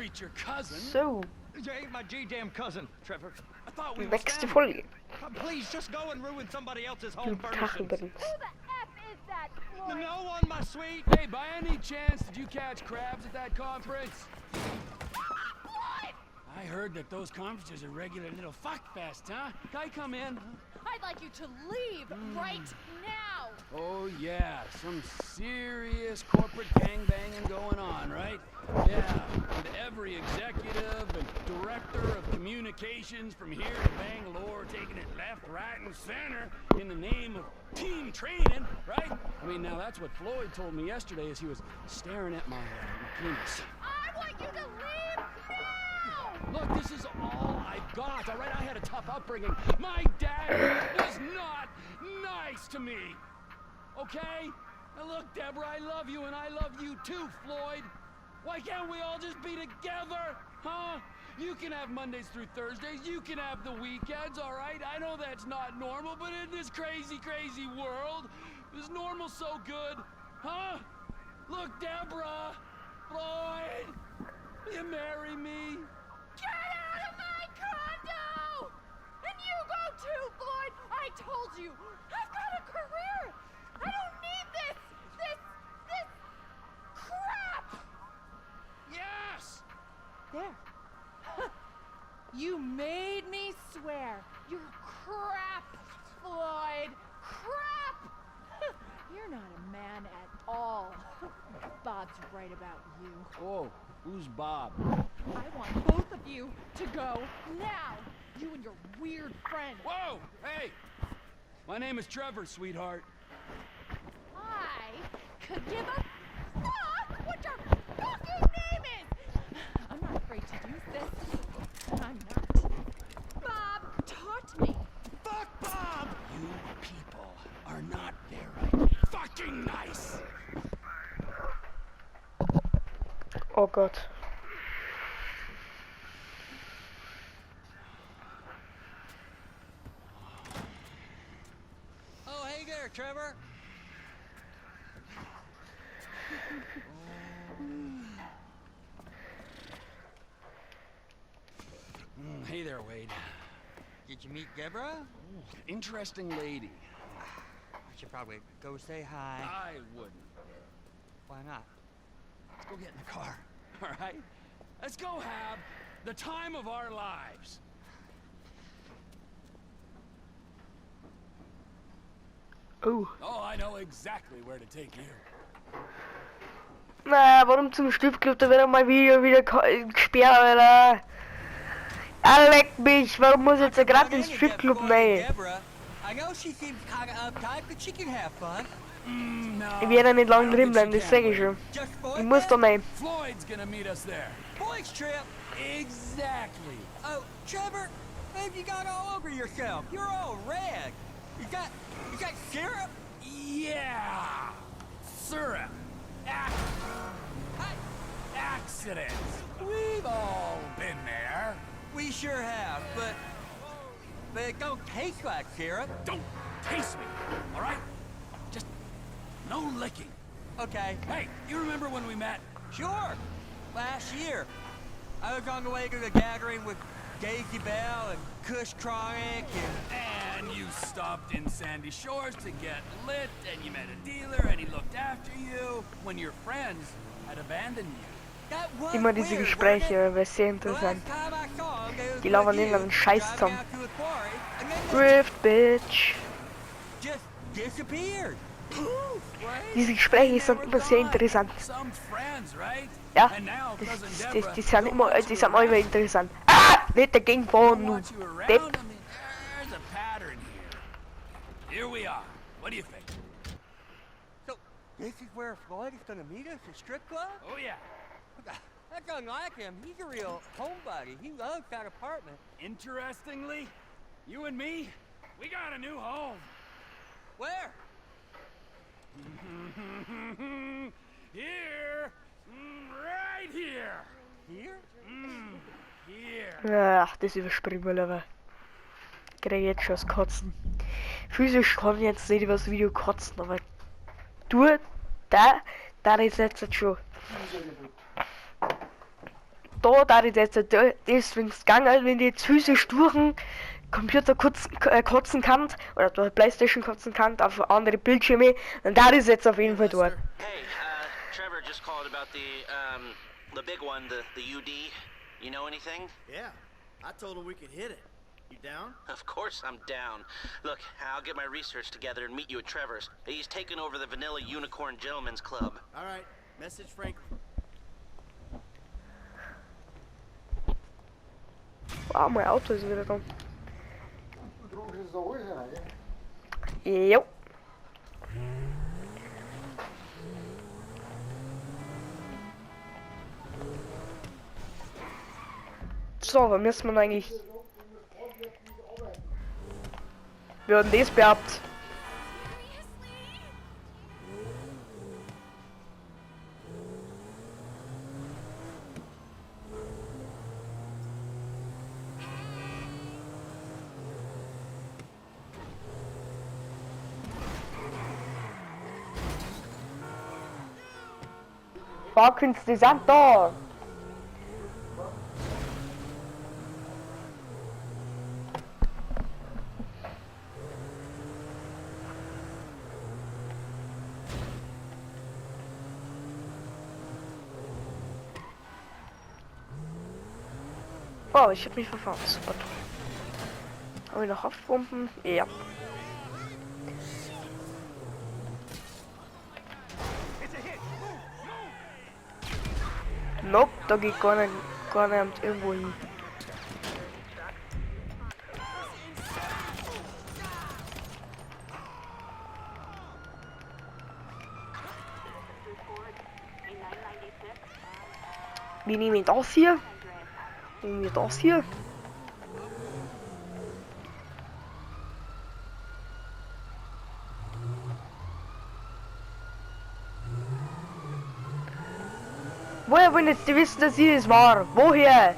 treat your cousin. So, You ain't my G-damn cousin, Trevor. I thought we were nächste family. Folge. Please, just go and ruin somebody else's Du home furnishings. Kachelprinz. Who the F is that, Floyd? No one, my sweet. Hey, by any chance, did you catch crabs at that conference? Floyd! I heard that those conferences are regular little fuck fest, huh? Can I come in? I'd like you to leave right now. Oh yeah, some serious corporate gangbanging going on, right? Yeah, and every executive and director of communications from here to Bangalore taking it left, right, and center in the name of team training, right? I mean, now that's what Floyd told me yesterday as he was staring at my penis. I want you to leave now. Look, this is all I've got, all right? I had a tough upbringing. My dad was not nice to me, okay? Now look, Deborah, I love you, and I love you too, Floyd. Why can't we all just be together, huh? You can have Mondays through Thursdays, you can have the weekends, all right? I know that's not normal, but in this crazy, crazy world, is normal so good, huh? Look, Deborah, Floyd, will you marry me? Get out of my condo! And you go too, Floyd! I told you! I've got a career! I don't need this crap! Yes! There. You made me swear. You're crap, Floyd. Crap! You're not a man at all. Bob's right about you. Oh, who's Bob? I want both of you to go now. You and your weird friend. Whoa! Hey! My name is Trevor, sweetheart. I could give a fuck what your fucking name is. I'm not afraid to use this. I'm not. Bob taught me. Fuck Bob! You people are not very fucking nice. Oh Gott. Oh, hey there, Trevor. Hey there, Wade. Did you meet Deborah? Interesting lady. I should probably go say hi. I wouldn't. Why not? Let's go get in the car, all right? Let's go have the time of our lives. Oh. Oh, I know exactly where to take you. Na, warum zum Stripclub? Da wird auch mein Video wieder gesperrt, Alter. Leck mich, warum muss jetzt gerade den Stripclub rein? I know she seems kind of uptight, but she can have fun. No. Ich werde nicht lange drin bleiben, das sage ich schon. Just Ich Floyd, muss da rein. Floyd's gonna meet us there. Boys trip. Exactly. Oh, Trevor, have you got all over yourself? You're all red. You got syrup? Yeah. Syrup. Accidents. We've all been there. We sure have, but it don't taste like syrup. Don't taste me, all right? Just no licking. Okay, Hey, you remember when we met? sure. Last year, I was on the way to the gathering with Daisy Bell and Kush Chronic And you stopped in Sandy Shores to get lit, and you met a dealer, and he looked after you when your friends had abandoned you. that was Immer diese weird, Gespräche, wäre sehr wasn't it? The interessant. last time I saw him, it was Die laufen with irgendeinen you, Scheiß driving zusammen. out to a quarry, and then Rift, bitch. just disappeared. Poof, right? Diese Gespräche sind immer sehr interessant. Some friends, right? Ja, And now cousin die Deborah sind immer, don't die want sind you immer around. interessant. Ah! Nicht dagegen Don't fahren, want du you around. Depp. I mean, there's a pattern here. Here we are. What do you think? So, this is where Floyd is gonna meet us, a strip club? Oh yeah. That's unlike him. He's a real homebody. He loves that apartment. Interestingly, you and me, we got a new home. Where? Here. Right here. Here? Here. Ach, das überspringen wir aber. Ich krieg jetzt schon das Kotzen. Physisch kann ich jetzt nicht über das Video kotzen, aber da ist jetzt schon. da ich jetzt deswegen gegangen, wenn die jetzt physisch durch den Computer kotzen kann, oder durch die Playstation kotzen kann, auf andere Bildschirme, dann da ist jetzt auf jeden Fall dort. Hey, Trevor just called about the big one, the UD. You know anything? Yeah, I told him we could hit it. You down? Of course I'm down. Look, I'll get my research together and meet you at Trevor's. He's taken over the Vanilla Unicorn Gentlemen's Club. All right, message Franklin. Wow, mein Auto ist wieder da. Jo. So, was müssen wir eigentlich? Wir haben das behauptet. Fahrkünste sind da. Oh, ich hab mich verfahren. Super. Habe ich noch Haftpumpen? Ja. Nope, da geht gar nicht irgendwo hin. Wie nehmen wir das hier? Nehmen wir das hier? Woher wollen jetzt die wissen, dass ich es war? Woher?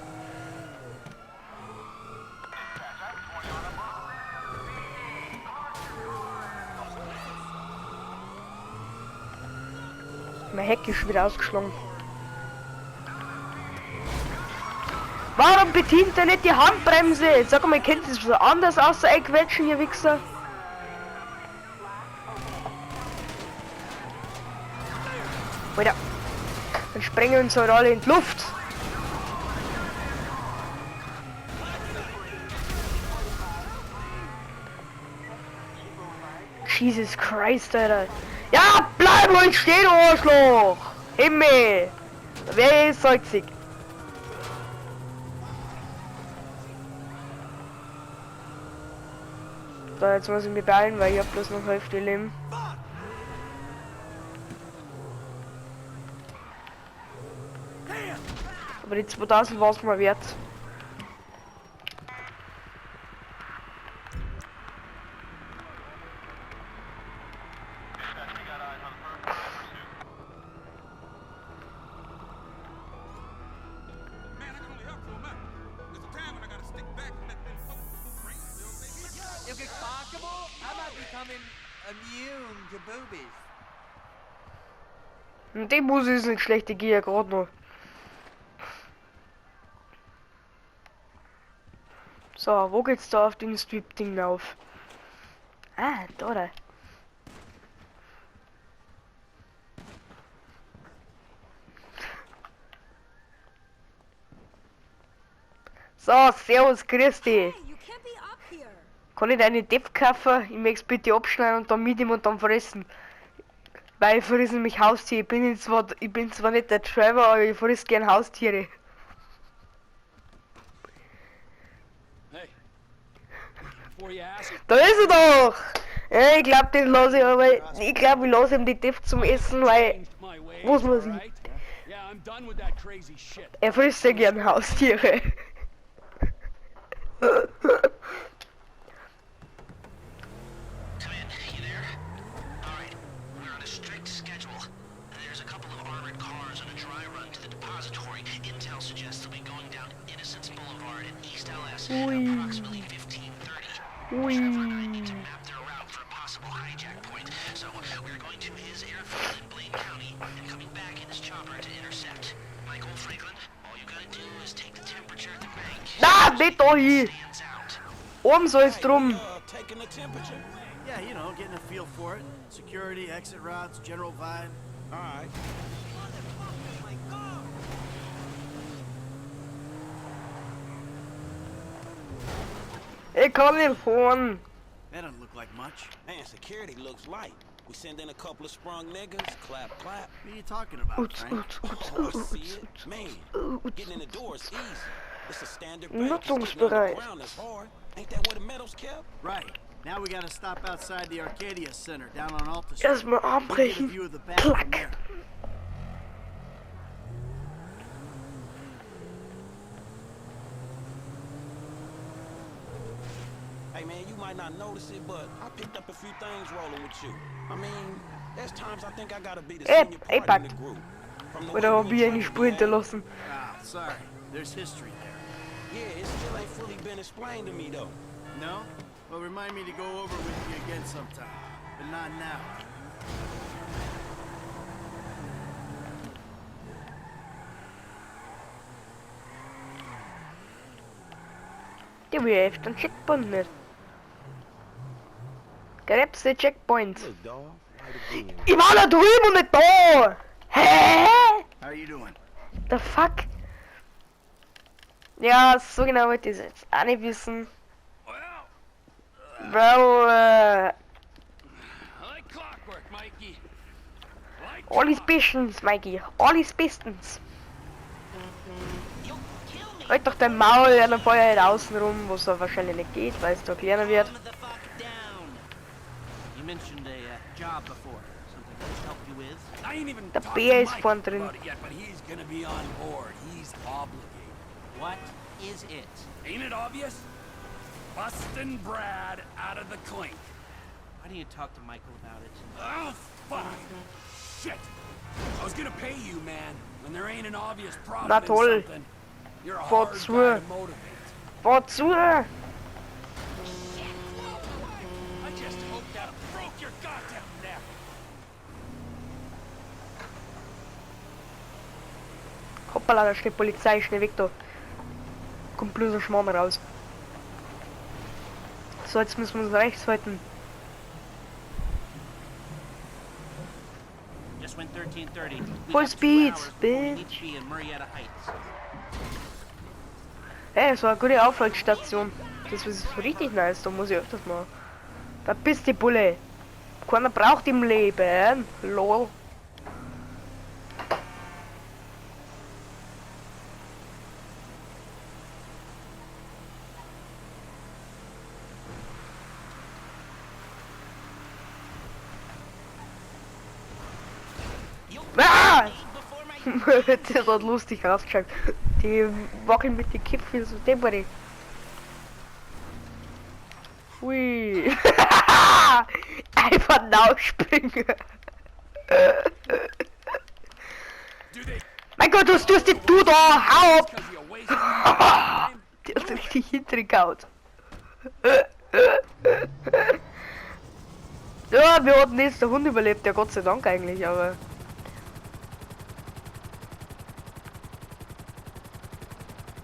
Mein Heck ist wieder ausgeschlagen. Warum bedient er nicht die Handbremse? Sag mal, kennt ihr das so anders außer einquetschen, ihr Wichser? Alter. Dann sprengen wir uns halt alle in die Luft. Jesus Christ, Alter. Ja, bleib ruhig stehen, du Arschloch! Himmel! Wer ist salzig? So, jetzt muss ich mich beeilen, weil ich hab bloß noch Hälfte Leben. Aber die 2000 war es mal wert. You get comfortable? I might be becoming immune to boobies. Und die Musik ist nicht schlecht, die gehe ja gerade noch. So, wo geht's da auf den Strip-Ding auf? Ah, da. So, servus, grüß dich. Kann ich deine Depp kaufen? Ich möchte bitte abschneiden und dann mit ihm und dann fressen. Weil ich friss nämlich Haustiere. Ich bin zwar nicht der Trevor, aber ich friss gern Haustiere. Da ist er doch! Ja, ich glaube, den lasse ich aber. Ich glaube, ich lasse ihm die Depp zum Essen, weil. Was muss ich? Er frisst ja gern Haustiere. Ui. just take the temperature at the bank. Na, nicht da hin! Hands out. Oben soll es drum. Taking the temperature. Yeah, you know, getting a feel for it. Security, exit routes, general vibe. All right. Ich kann nicht fahren. That doesn't look like much. Man, security looks light. We send in a couple of sprung niggas, clap, clap. What are you talking about, Uts, Frank? uts, uts, Oh, I uts, see uts, it. uts, Man, uts. getting in the door is easy. It's a standard Nutzungsbereich. Is hard. Ain't that where the metal's kept? Right. Now we gotta stop outside the Arcadia Center down on Alta Street. Erstmal We'll get a anbrechen. view of the back from Klack. there. Hey man, you might not notice it, but I picked up a few things rolling with you. I mean, there's times I think I gotta be the senior Ey, party in Pat. the group. From the Oder way haben you wir and eine Trevor Spur be hinterlassen? Ah, sorry. There's history there. Yeah, it still ain't fully been explained to me though. No? Well, remind me to go over with you again sometime. But not now. Der will echt einen Checkpoint nicht. Gräbst den Checkpoint. Look, dog, right again. Ich war da drüben und nicht da! Hä? How are you doing? The fuck? Ja, so genau wollte ich es jetzt auch nicht wissen. Weil, Like clockwork, Mikey. Like alles bestens, Mikey. Alles bestens. Halt doch dein Maul, ja, dann fahr ich halt außen rum, wo es da wahrscheinlich nicht geht, weil es da kleiner wird. Calm the fuck down. You mentioned a job before. Something I can help you with. I ain't even Der talked Bär to ist Mike vorn drin. about it yet, but he's gonna be on board. He's obligated. What is it? Ain't it obvious? Bustin' Brad out of the clink. Why don't you talk to Michael about it? Oh, fine. Shit. I was gonna pay you, man, when there ain't an obvious problem Na in toll. something. You're a Fahr hard zu. guy to motivate. Fahr zu! I just hope that broke your goddamn neck. Hoppala, da steht Polizei, schnell weg da. Kommt bloß ein Schmarrn raus. So, jetzt müssen wir uns rechts halten. Just went 1330. We Full got 2 speed, hours before we bitch. meet you in Marietta Heights. Hey, so eine gute Aufwärtsstation. Das ist richtig nice, da muss ich öfters mal. Verpiss die Bulle. Keiner braucht im Leben. Lol. Ah! Das hat lustig ausgeschaut. Die wackeln mit den Köpfen so deppert. Hui. Einfach nachspringen. Do they Mein Gott, was tust du da? Hau ab! because you wasted your time? Der ist richtig hintergehaut. Ja, wir hatten jetzt der Hund überlebt, ja Gott sei Dank eigentlich, aber...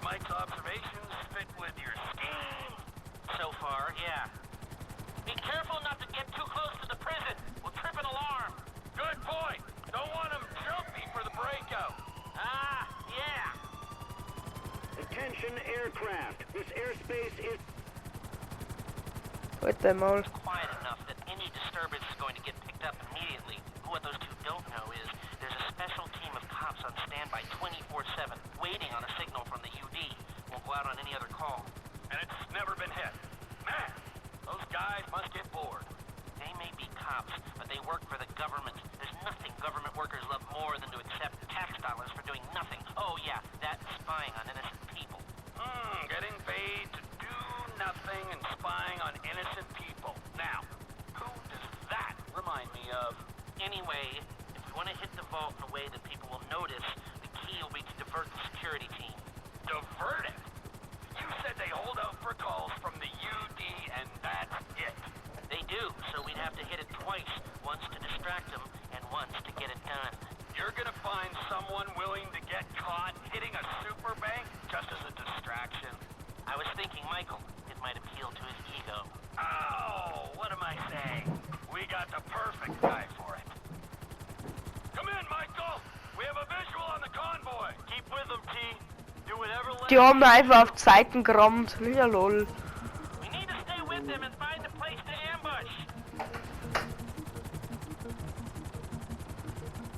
Mike's observations fit with your scheme? So far, yeah. Be careful not to get too close to the prison. We'll trip an alarm. Good point. Don't want him jumpy for the breakout. Ah, yeah. Attention aircraft. This airspace is Halt dein Maul. Quiet enough that any disturbance is going to get picked up immediately. What those two don't know is there's a special team of cops on standby 24/7, waiting on a signal from the UD. Won't go out on any other call. And it's never been hit. Man, those guys must get bored. They may be cops, but they work for the government. There's nothing government workers love more than to accept tax dollars for doing nothing. Oh yeah, that and spying on innocent people. Getting paid to do nothing and spying on innocent people. Now, who does that remind me of? Anyway, if we want to hit the vault in a way that people will notice, the key will be to divert the security team. Divert it? You said they hold out for calls from the UD and that's it. They do, so we'd have to hit it twice. Once to distract them, and once to get it done. You're gonna find someone willing to get caught hitting a super bank just as a distraction? I was thinking Michael. It might appeal to his ego. Oh, what am I saying? We got the perfect guy for it. Come in, Michael. We have a visual on the convoy. Keep with them, T. Do whatever. Die haben mir einfach auf die Seiten gerammt. Ja, lol. We need to stay with them and find a place to ambush.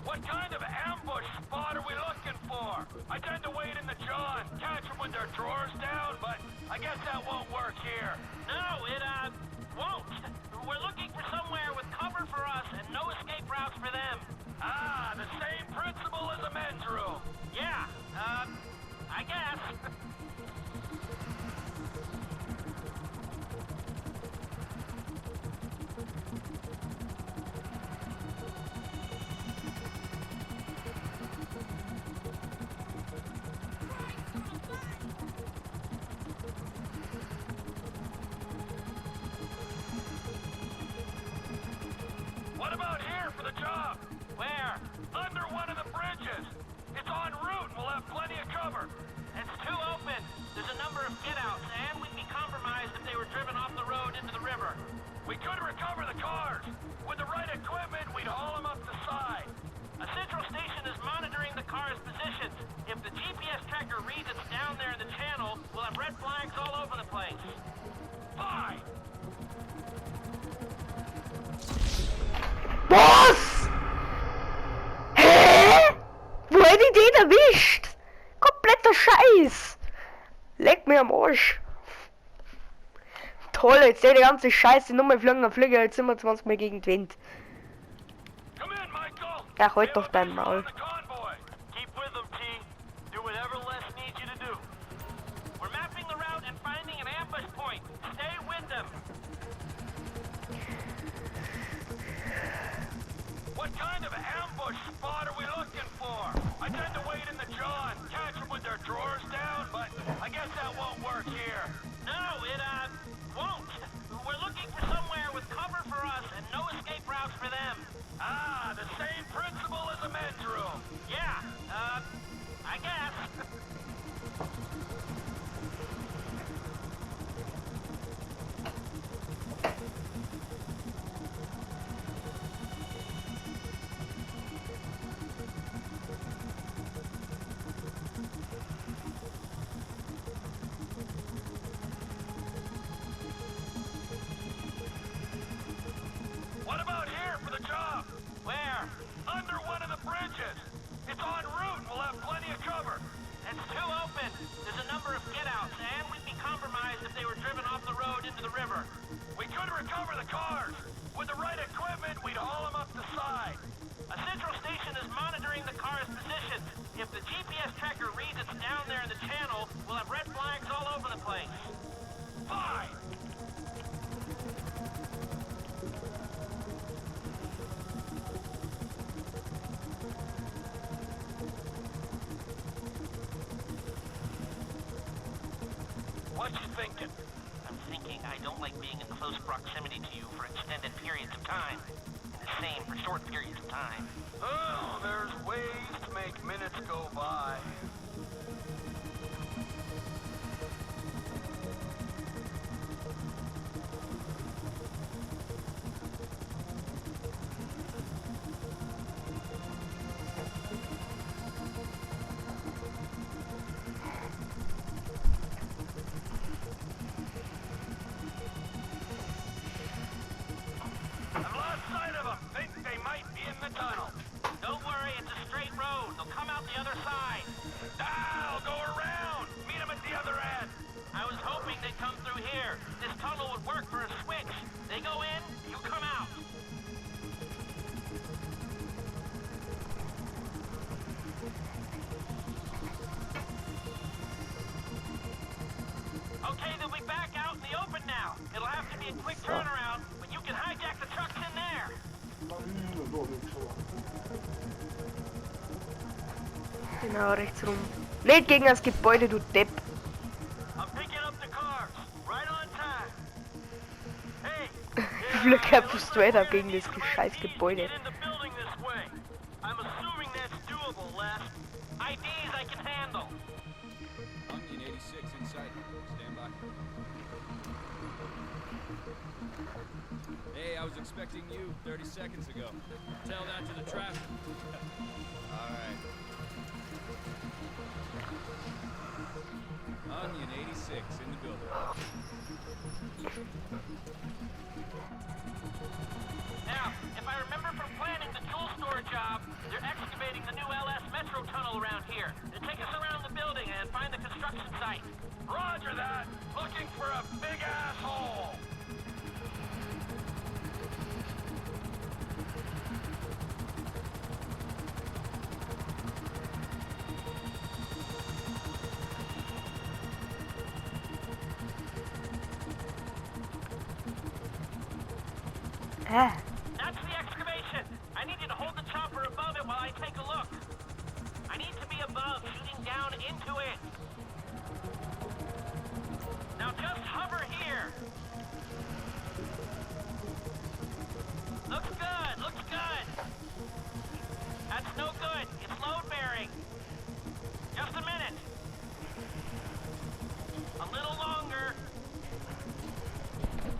What kind of ambush spot are we looking for? I tend to wait in the John, catch them with their drawers down, but I guess that won't work here. No, it, won't. We're looking for somewhere with cover for us and no escape routes for them. Ah, the same principle as a men's room. Yeah, I guess. What about here for the job? Where? Under one of the bridges. It's en route and we'll have plenty of cover. It's too open. There's a number of get-outs, and we'd be compromised if they were driven off the road into the river. We could recover the cars. With the right equipment, we'd haul them up the side. A central station is monitoring the car's positions. If the GPS tracker reads it's down there in the channel, we'll have red flags all over the place. Fine. Was? Hä? Wo hätte ich den erwischt? Kompletter Scheiß. Leck mir am Arsch. Toll, jetzt die ganze Scheiße nur mal Flieger, jetzt sind wir 20 Mal gegen den Wind. Come in, Michael. Ja, halt doch dein Maul. Keep with them, T. Do whatever Les needs you to do. We're mapping the route and finding an ambush point. Stay with them. What kind of ambush spot are we looking for? I tend to wait in the John, catch them with their drawers down, but I guess that won't work here. No, it, won't. We're looking for somewhere with cover for us and no escape routes for them. Ah, the same principle as a men's room. Yeah, I guess. What about here for the job? Where? Under one of the bridges. It's en route and we'll have plenty of cover. It's too open. There's a number of get-outs, and we'd be compromised if they were driven off the road into the river. We could recover the cars. With the right equipment, we'd haul them up the side. A central station is monitoring the car's positions. If the GPS tracker reads it's down there in the channel, we'll have red flags all over the place. Fine. What you thinking? I'm thinking I don't like being in close proximity to you for extended periods of time. And the same for short periods of time. Oh, there's ways to make minutes go by. I've lost sight of them. Think they might be in the tunnel. Don't worry, it's a straight road. They'll come out the other side. I'll go around. Meet them at the other end. I was hoping they'd come through here. This tunnel would work for a switch. They go in, you come out. Okay, they'll be back out in the open now. It'll have to be a quick turnaround, but you can hijack the trucks in there. Genau, rechts rum. Nicht gegen das Gebäude, du Depp. I'm picking up the cars. Right on time. Hey. Glück einfach straight up gegen das scheiß Gebäude. Get in the building this way. I'm assuming that's was expecting you 30 seconds ago. Tell that to the traffic. All right. Onion 86 in the building. Now, if I remember from planning the jewel store job, they're excavating the new LS Metro tunnel around here. They take us around the building and find the construction site. Roger that. Looking for a big asshole. Ah. That's the excavation. I need you to hold the chopper above it while I take a look. I need to be above, shooting down into it. Now just hover here. Looks good, looks good. That's no good. It's load bearing. Just a minute. A little longer.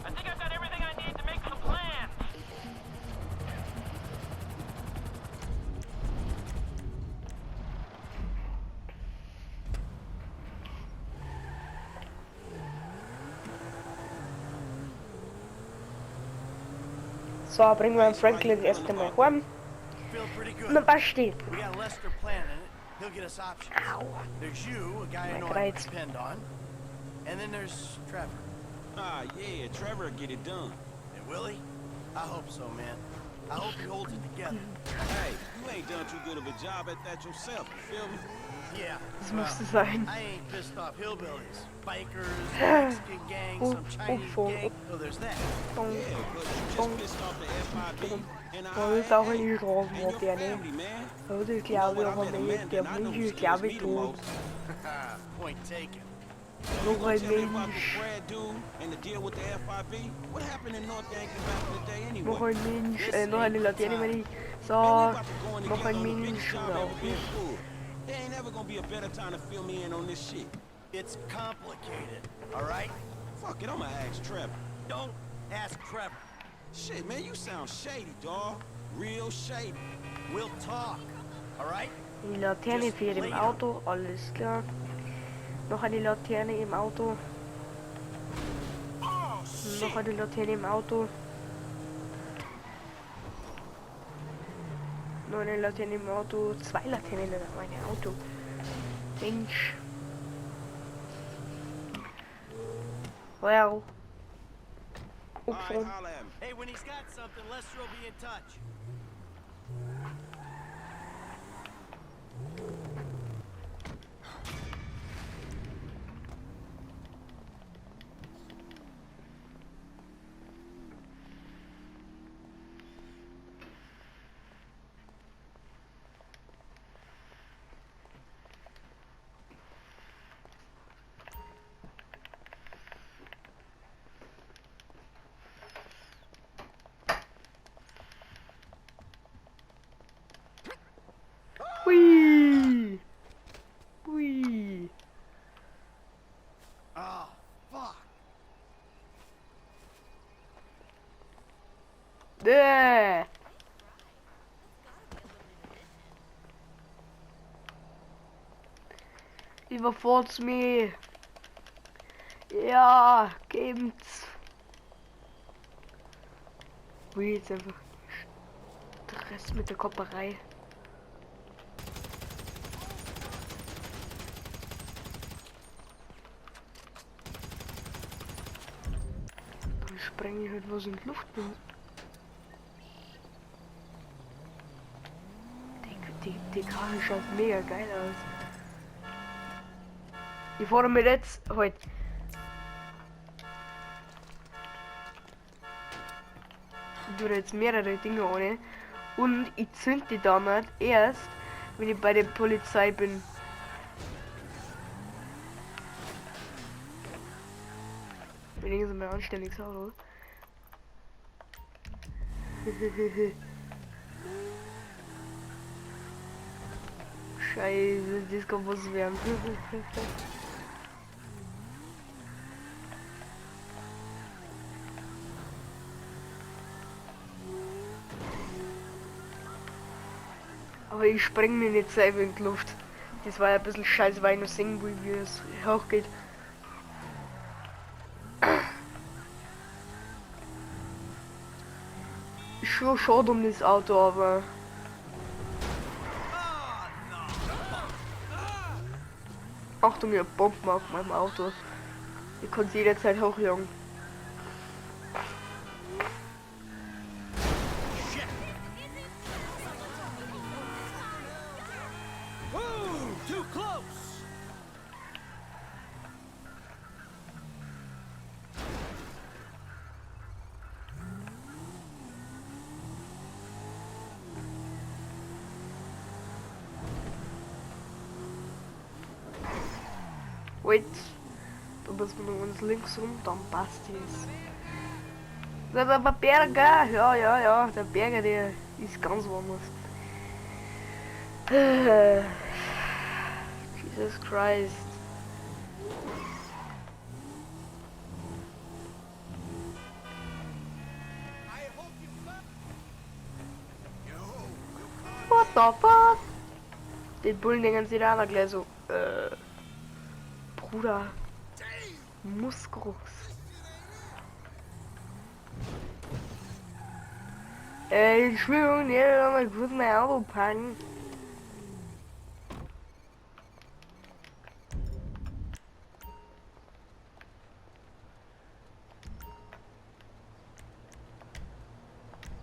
I think I've got everything I need to make some plans. So, bringen wir Franklin erst einmal heim. Feel pretty Und dann good. passt die. We got Lester planning it. He'll get us options. Ow. There's you, a guy I know I Right. can depend on. And then there's Trevor. Ah, yeah, Trevor get it done. And Willie? I hope so, man. I hope he holds it together. Hey, you ain't done too good of a job at that yourself, you feel me? Yeah. Das well, musste sein. I ain't pissed off hillbillies, bikers, Mexican gangs, some Chinese gang. So there's that. Dong, Yeah, but you dong. just pissed off the FIB and Och det var ju and råd your mot den. family, man. Och det You know klarar what, jag I var met a med. man Det that I know var ju scares klarar me vi the tog. most. Point taken. You Nog gonna een tell me about the mens. Brad dude and the deal with the FIB? What happened in North Yankee back in the day anyway? Nog een mens. Nog een lille tjene med Så, Man, we about to go in nog together een on the mens. biggest job ever been pulled. There ain't ever gonna be a better time to fill me in on this shit. It's complicated, all right? Fuck it, I'ma ask Trevor. Don't ask Trevor. Shit, man, you sound shady, dawg. Real shady. We'll talk, all right? Die Laterne fährt im Auto, alles klar. Noch eine Laterne im Auto. Noch eine Laterne im Auto. Noch eine Laterne im Auto. 2 Laternen in meinem Auto. Mensch. Well. All right, Upfront. holla at me. Hey, when he's got something, Lester will be in touch. Hui. Hui. Oh, fuck. Däh. Überfahrt's mich. Ja, geben's. Ui, jetzt einfach Stress mit der Kopperei. Dann spreng ich halt was in die Luft. Die Karre schaut mega geil aus. Ich fahre mir jetzt halt. Ich tue jetzt mehrere Dinge ohne. Und ich zünd die dann nicht erst, wenn ich bei der Polizei bin. Wenigstens mal anständiges Auto. Scheiße, das kann was werden. Aber ich spreng mir nicht selber in die Luft. Das war ja ein bisschen scheiße, weil ich noch sehen will, wie es hochgeht. Ist schon schade um das Auto, aber... Achtung, ich hab Bomben auf meinem Auto. Ich kann sie jederzeit hochjagen. Too close! Wait. Da müssen wir noch uns links rum, dann passt es. Der Berger, ja, der Berger, der ist ganz woanders. Jesus Christ. What the fuck? Den Bullen denken sie da gleich so, Bruder, muss groß. Entschuldigung, der mal kurz mein Auto packen.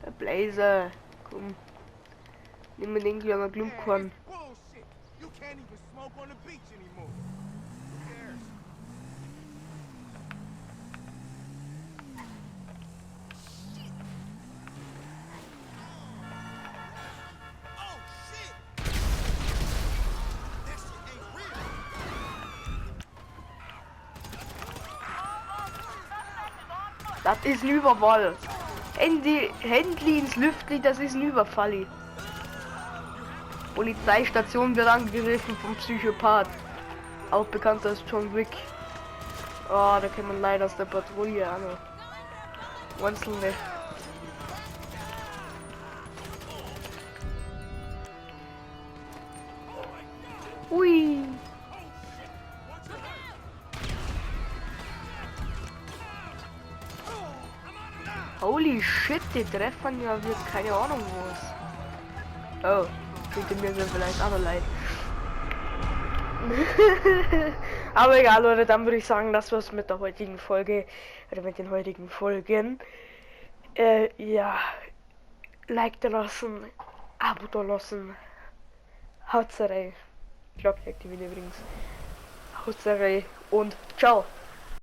Der Blazer, komm. Nimm mir den kleinen Klumpkorn. Das ist ein Überfall. Händli ins Lüftli, das ist ein Überfall. Polizeistation wird angegriffen vom Psychopath. Auch bekannt als John Wick. Oh, da kann man leider aus der Patrouille an. Einzelne. Ui. Holy shit, die treffen ja wird keine Ahnung was. Oh, könnte mir so vielleicht auch noch leid. Aber egal, Leute, dann würde ich sagen, das war's mit der heutigen Folge. Oder mit den heutigen Folgen. Ja. Like da lassen. Abo da lassen. Hautsache. Glocke aktivieren übrigens. Hautsache und ciao.